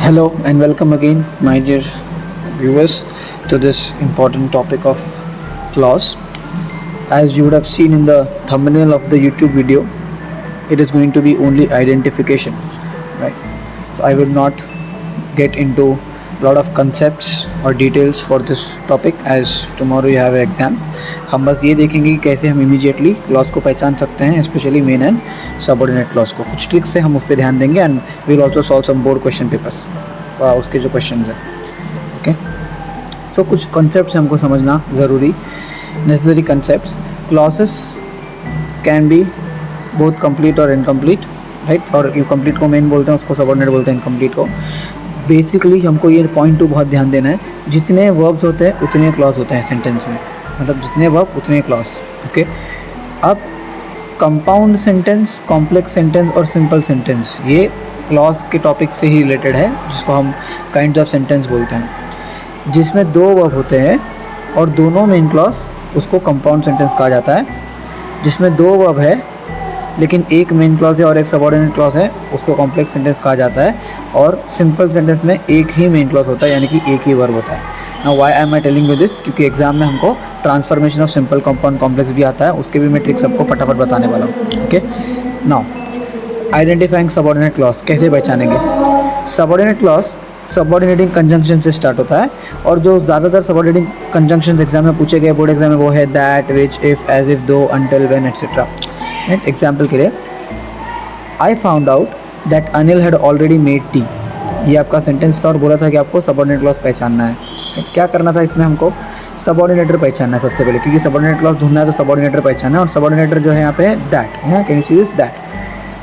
Hello and welcome again, my dear viewers, to this important topic of clause. As you would have seen in the thumbnail of the YouTube video, it is going to be only identification, right? So I will not get into a lot of concepts or details for this topic as tomorrow you have exams. हम बस ये देखेंगे कि कैसे हम immediately clause को पहचान सकते हैं, specially main and subordinate clause को. कुछ ट्रिक्स से हम उस पर ध्यान देंगे and we will also solve some board question papers, उसके जो क्वेश्चन हैं. ओके, सो कुछ कॉन्सेप्ट्स हमको समझना ज़रूरी. Necessary concepts. Clauses can be both complete और इनकम्प्लीट, राइट? और कंप्लीट को मेन बोलते हैं, उसको सबऑर्डिनेट बोलते हैं इनकम्प्लीट को. बेसिकली हमको ये पॉइंट टू बहुत ध्यान देना है, जितने वर्ब्स होते हैं उतने क्लॉज होते हैं सेंटेंस में, मतलब जितने वर्ब उतने क्लॉज. ओके, अब कंपाउंड सेंटेंस, कॉम्प्लेक्स सेंटेंस और सिंपल सेंटेंस ये क्लॉज के टॉपिक से ही रिलेटेड है, जिसको हम काइंड्स ऑफ सेंटेंस बोलते हैं. जिसमें दो वर्ब होते हैं और दोनों मेन क्लॉज, उसको कंपाउंड सेंटेंस कहा जाता है. जिसमें दो वर्ब है लेकिन एक मेन क्लॉज है और एक सबऑर्डिनेट क्लॉज है, उसको कॉम्प्लेक्स सेंटेंस कहा जाता है. और सिंपल सेंटेंस में एक ही मेन क्लॉज होता है, यानी कि एक ही वर्ब होता है. Now why am I telling you this? क्योंकि एग्जाम में हमको transformation of simple, compound, complex भी आता है, उसके भी मैं ट्रिक्स सबको फटाफट बताने वाला हूँ. Okay, now identifying subordinate clause कैसे पहचानेंगे? सबऑर्डिनेट क्लॉज सबऑर्डिनेटिंग कंजंक्शन से स्टार्ट होता है, और जो ज़्यादातर सबऑर्डिनेटिंग कंजंक्शन एग्जाम में पूछे गए बोर्ड एग्जाम में वो है that, which, if, as if, though, until, when, etcetera. Example के लिए, I found out that Anil had already made tea. ये आपका सेंटेंस था और बोला था कि आपको सबऑर्डिनेट क्लॉज पहचानना है. क्या करना था इसमें? हमको सबऑर्डिनेटर पहचानना है सबसे पहले, क्योंकि सबऑर्डिनेट क्लॉज ढूंढना है तो सबऑर्डिनेटर पहचानना है. और सबऑर्डिनेटर जो है यहाँ पे दैट है, can you see this? That.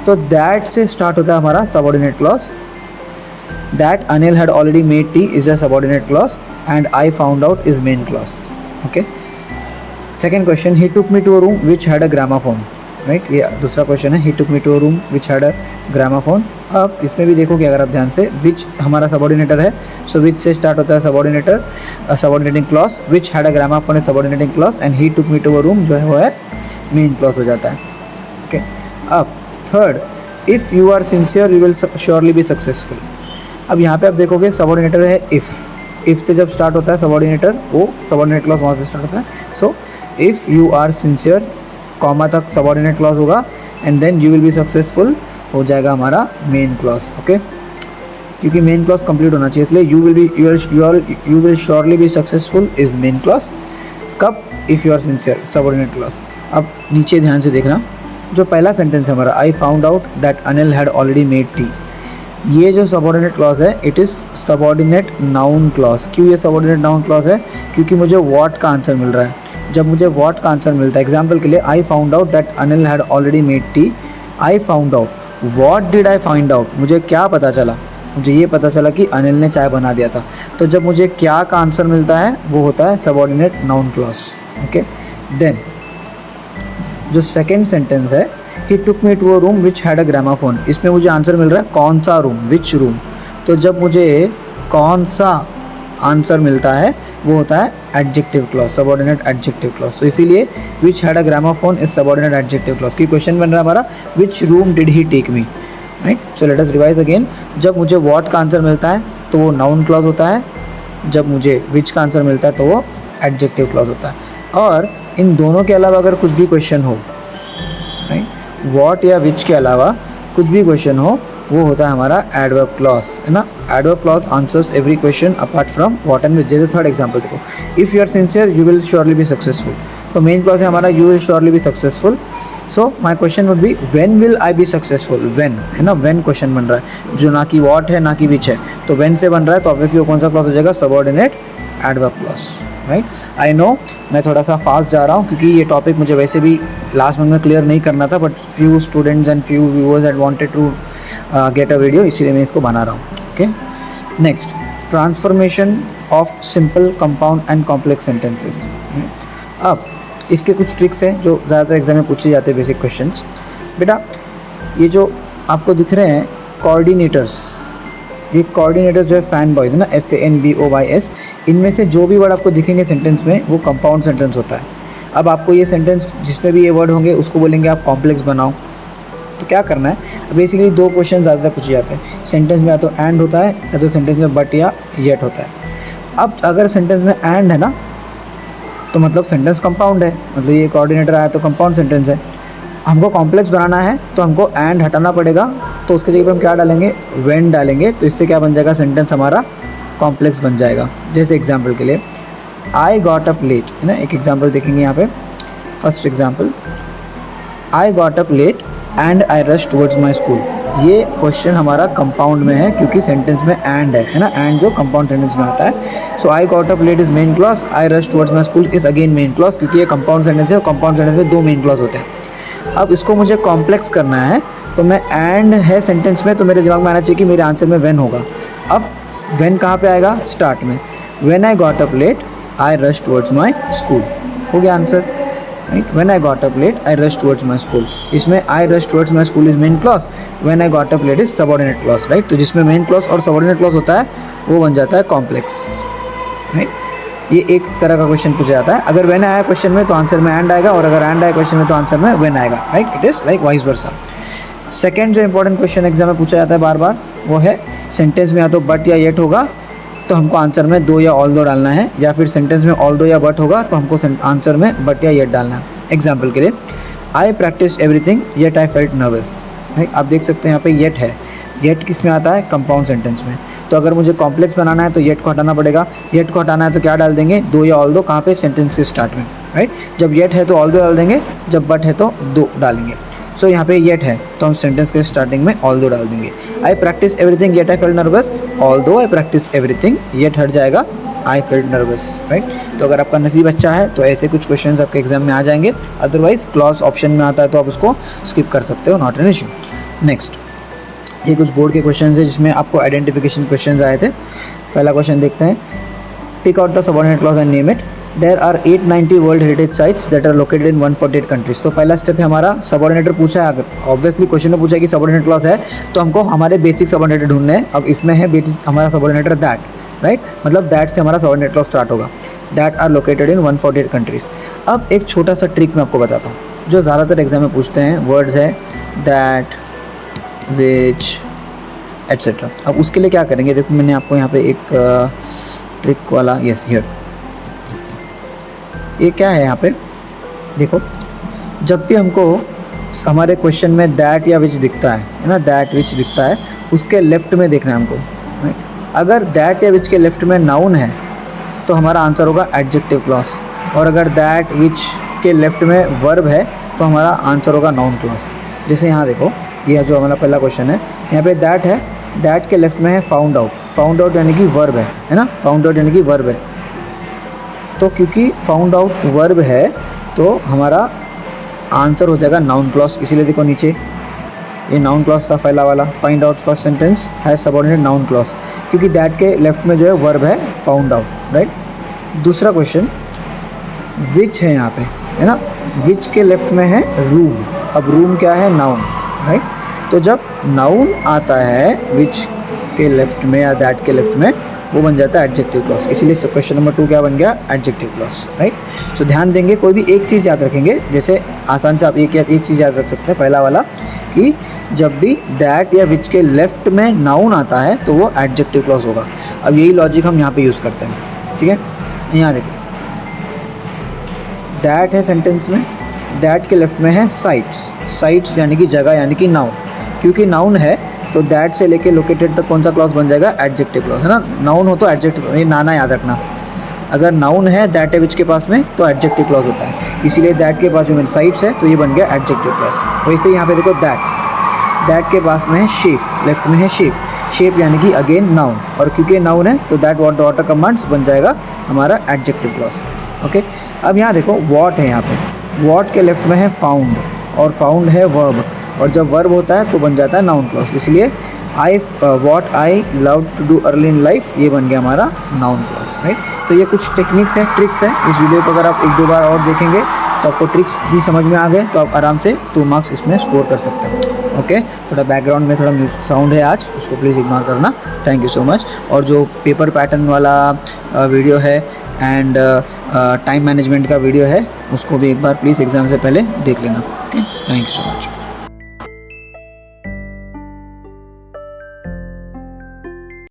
तो दैट से स्टार्ट होता है हमारा subordinate clause. That Anil had already made tea is a subordinate clause and I found out is main clause. Okay, second question, he took me to a room which had a gramophone. Right, ये दूसरा question है, he took me to a room which had a gramophone. अब इसमें भी देखो कि अगर आप ध्यान से, विच हमारा सबऑर्डिनेटर है, सो विच से स्टार्ट होता है subordinator, subordinating clause. Which had a gramophone है subordinating clause and he took me to a room जो है वो है मेन क्लॉज हो जाता है. ओके, अब third, if you are sincere you will surely be successful. अब यहाँ पे आप देखोगे सबऑर्डिनेटर है इफ़ से जब स्टार्ट होता है सबऑर्डिनेटर, वो सबऑर्डिनेट क्लॉज वहाँ से स्टार्ट होता है. So if you are sincere, comma तक सबऑर्डिनेट क्लॉज होगा and then you will be successful हो जाएगा हमारा मेन क्लॉज. ओके, क्योंकि मेन क्लॉज कंप्लीट होना चाहिए, इसलिए you will surely be successful is main clause. कब? If you are sincere, subordinate clause. अब नीचे ध्यान से देखना, जो पहला सेंटेंस है हमारा, आई found out that Anil had already made tea, ये जो सबऑर्डिनेट क्लॉज है it is subordinate noun clause. क्यों ये सबऑर्डिनेट नाउन क्लॉज है? क्योंकि मुझे व्हाट का आंसर मिल रहा है. जब मुझे व्हाट का आंसर मिलता है, एग्जाम्पल के लिए, I found out that Anil had already made T. I found out, what did I find out? मुझे क्या पता चला? मुझे ये पता चला कि अनिल ने चाय बना दिया था. तो जब मुझे क्या का आंसर मिलता है वो होता है subordinate noun clause. Okay, then जो सेकेंड सेंटेंस है, he took me to a room which had a gramophone, इसमें मुझे आंसर मिल रहा है कौन सा रूम, विच रूम. तो जब मुझे कौन सा आंसर मिलता है वो होता है adjective clause, subordinate adjective clause. तो इसीलिए which had a gramophone is subordinate adjective clause. की क्वेश्चन बन रहा है हमारा, which room did he take me. Right, so let us revise again. जब मुझे व्हाट का आंसर मिलता है तो वो नाउन क्लॉज होता है, जब मुझे विच का आंसर मिलता है तो वो एडजेक्टिव क्लॉज होता है. और इन दोनों के अलावा अगर कुछ भी क्वेश्चन हो, राइट, व्हाट या विच के अलावा कुछ भी क्वेश्चन हो, वो होता है हमारा एडवर्ब क्लॉज, है ना. Adverb clause answers every question apart from what and which. जैसे थर्ड एग्जांपल देखो, if you are sincere you will surely be successful. तो मेन क्लॉज है हमारा you will surely be successful. So my question would be when will I be successful. When है ना, when question बन रहा है, जो ना कि व्हाट है ना कि विच है. तो व्हेन से बन रहा है तो ऑब्वियसली वो कौन सा क्लॉज हो जाएगा? Subordinate adverb clause. Right, I know मैं थोड़ा सा फास्ट जा रहा हूँ क्योंकि ये टॉपिक मुझे वैसे भी लास्ट मंथ में क्लियर नहीं करना था, but few students and few viewers had wanted to get a video, इसीलिए मैं इसको बना रहा हूँ. Okay, next, transformation of simple, compound and complex sentences. अब इसके कुछ ट्रिक्स हैं जो ज़्यादातर एग्जाम में पूछे जाते हैं, बेसिक क्वेश्चंस. बेटा ये जो आपको दिख रहे हैं कोऑर्डिनेटर्स, ये कोऑर्डिनेटर्स जो है फैन बॉयज़ है ना, FANBOYS, इनमें से जो भी वर्ड आपको दिखेंगे सेंटेंस में वो कंपाउंड सेंटेंस होता है. अब आपको ये सेंटेंस जिसमें भी ये वर्ड होंगे उसको बोलेंगे आप कॉम्प्लेक्स बनाओ. तो क्या करना है, बेसिकली दो क्वेश्चन ज़्यादातर पूछे जाते हैं। सेंटेंस में या तो एंड होता है या तो सेंटेंस में बट या येट होता है। अब अगर सेंटेंस में एंड है ना तो मतलब सेंटेंस कंपाउंड है, मतलब ये कोऑर्डिनेटर आया तो कंपाउंड सेंटेंस है। हमको कॉम्प्लेक्स बनाना है तो हमको एंड हटाना पड़ेगा, तो उसके जगह पर हम क्या डालेंगे, व्हेन डालेंगे। तो इससे क्या बन जाएगा, सेंटेंस हमारा कॉम्प्लेक्स बन जाएगा। जैसे एग्जाम्पल के लिए आई गॉट अप लेट है ना, एक एग्जाम्पल देखेंगे यहाँ पे। First example, I got up late and I rush towards my school. ये क्वेश्चन हमारा कंपाउंड में है क्योंकि सेंटेंस में एंड है ना, एंड जो कंपाउंड सेंटेंस में आता है। So I got up late is main clause, I rush towards my school is again main clause, क्योंकि ये कंपाउंड सेंटेंस है और कंपाउंड सेंटेंस में दो मेन क्लॉज होते हैं। अब इसको मुझे कॉम्प्लेक्स करना है तो मैं एंड है सेंटेंस में, तो मेरे दिमाग में आना चाहिए कि मेरे आंसर में व्हेन होगा। अब व्हेन कहाँ पे आएगा, स्टार्ट में। When I got up late I rush towards my school, हो गया answer, right. When I got up late I rush towards my school, इसमें I rush towards my school is main clause, when I got up late is subordinate clause, right. तो जिसमें main clause और subordinate clause होता है वो बन जाता है कॉम्प्लेक्स, राइट। ये एक तरह का क्वेश्चन पूछा जाता है। अगर व्हेन आया क्वेश्चन में तो आंसर में एंड आएगा, और अगर एंड आया क्वेश्चन में तो आंसर में व्हेन आएगा, right. It is like vice versa. Second जो इंपॉर्टेंट क्वेश्चन एग्जाम में पूछा जाता है बार बार, वो है सेंटेंस में या तो बट या येट होगा तो हमको आंसर में दो या ऑल दो डालना है, या फिर सेंटेंस में ऑल दो या बट होगा तो हमको आंसर में बट या येट डालना है। एग्जाम्पल के लिए I practice everything yet I felt nervous, right. आप देख सकते हैं यहाँ पे येट है, येट किस में आता है, कंपाउंड सेंटेंस में। तो अगर मुझे कॉम्प्लेक्स बनाना है तो येट को हटाना पड़ेगा। येट को हटाना है तो क्या डाल देंगे, दो या ऑल दो, कहाँ पे, सेंटेंस के स्टार्ट में, राइट। जब येट है तो ऑल दो डाल देंगे, जब बट है तो दो डालेंगे। सो यहाँ पे येट है तो हम सेंटेंस के स्टार्टिंग में ऑल दो डाल देंगे। I practice everything yet I felt nervous, although I practice everything, yet हट जाएगा, आई फेल्ट नर्वस, राइट। तो अगर आपका नसीब अच्छा है तो ऐसे कुछ क्वेश्चंस आपके एग्जाम में आ जाएंगे, अदरवाइज क्लॉज ऑप्शन में आता है तो आप उसको स्किप कर सकते हो, नॉट एन इशू। नेक्स्ट, ये कुछ बोर्ड के क्वेश्चंस है जिसमें आपको आइडेंटिफिकेशन क्वेश्चंस आए थे। पहला क्वेश्चन देखते हैं, pick out the subordinate clause and name it. There are 890 world heritage sites that are located in 148 countries. तो पहला स्टेप है हमारा, सबऑर्डिनेटर पूछा है, अगर ऑब्वियसली क्वेश्चन में पूछा है कि सबऑर्डिनेट क्लॉज है तो हमको हमारे बेसिक सबऑर्डिनेटर ढूंढने हैं। अब इसमें है हमारा सबऑर्डिनेटर दैट, राइट, मतलब दैट से हमारा सबऑर्डिनेट क्लॉज स्टार्ट होगा, that are located in 148 countries. अब एक छोटा सा ट्रिक मैं आपको बताता हूँ जो ज़्यादातर एग्जाम में पूछते हैं, वर्ड्स है दैट, विच, एट्सेट्रा। अब उसके लिए क्या करेंगे, देखो मैंने आपको यहाँ पे एक ट्रिक वाला, यस हियर, ये क्या है यहाँ पे देखो, जब भी हमको हमारे क्वेश्चन में दैट या विच दिखता है ना, दैट विच दिखता है, उसके लेफ्ट में देखना है हमको, राइट। अगर दैट या विच के लेफ्ट में नाउन है तो हमारा आंसर होगा एडजेक्टिव क्लॉज, और अगर दैट विच के लेफ्ट में वर्ब है तो हमारा आंसर होगा नाउन क्लॉज। जैसे यहाँ देखो, ये जो हमारा पहला क्वेश्चन है, यहाँ पे दैट है, दैट के लेफ्ट में है फाउंड आउट, फाउंड आउट यानी कि वर्ब है ना, फाउंड आउट यानी कि वर्ब है। तो क्योंकि फाउंड आउट वर्ब है तो हमारा आंसर हो जाएगा नाउन क्लॉज। इसीलिए देखो नीचे ये नाउन क्लॉज था पहला वाला, find out first sentence has subordinate noun clause, क्योंकि दैट के लेफ्ट में जो है वर्ब है फाउंड आउट, राइट। दूसरा क्वेश्चन विच है यहाँ पे, है ना, विच के लेफ्ट में है रूम। अब रूम क्या है, नाउन, राइट। तो जब नाउन आता है विच के लेफ्ट में या दैट के लेफ्ट में, वो बन जाता है एडजेक्टिव क्लॉज। इसीलिए क्वेश्चन नंबर 2 क्या बन गया, एडजेक्टिव क्लॉज, राइट। सो ध्यान देंगे, कोई भी एक चीज़ याद रखेंगे, जैसे आसान से आप एक चीज़ याद रख सकते हैं, पहला वाला कि जब भी दैट या विच के लेफ्ट में नाउन आता है तो वो एडजेक्टिव क्लॉज होगा। अब यही लॉजिक हम यहाँ पे यूज़ करते हैं, ठीक है। यहाँ देखो, दैट है सेंटेंस में, दैट के लेफ्ट में है साइट्स, साइट्स यानी कि जगह यानी कि नाउन, क्योंकि नाउन है तो दैट से लेके लोकेटेड तक कौन सा क्लॉज बन जाएगा, एडजेक्टिव क्लॉज, है ना। नाउन हो तो एडजेक्टिव, ये नाना याद रखना, अगर नाउन है दैट है विच के पास में तो एडजेक्टिव क्लॉज होता है, इसीलिए दैट के पास जो मेरे साइट्स है तो ये बन गया एडजेक्टिव क्लॉज। वैसे यहाँ पे देखो दैट के पास में है शेप, लेफ्ट में है शेप, शेप यानी कि अगेन नाउन, और क्योंकि नाउन है तो that what the author commands बन जाएगा हमारा एडजेक्टिव क्लॉज, ओके। अब यहाँ देखो व्हाट है, यहाँ पे व्हाट के लेफ्ट में है फाउंड, और फाउंड है वर्ब, और जब वर्ब होता है तो बन जाता है नाउन क्लॉज, इसलिए what I love to do early in life, ये बन गया हमारा नाउन क्लॉज, राइट। तो ये कुछ टेक्निक्स हैं, ट्रिक्स हैं। इस वीडियो को अगर आप 1-2 बार और देखेंगे तो आपको ट्रिक्स भी समझ में आ गए, तो आप आराम से 2 मार्क्स इसमें स्कोर कर सकते हैं, ओके। थोड़ा बैकग्राउंड में थोड़ा साउंड है आज, उसको प्लीज़ इग्नोर करना, थैंक यू सो मच। और जो पेपर पैटर्न वाला वीडियो है एंड टाइम मैनेजमेंट का वीडियो है, उसको भी एक बार प्लीज़ एग्ज़ाम से पहले देख लेना, okay. Thank you so much.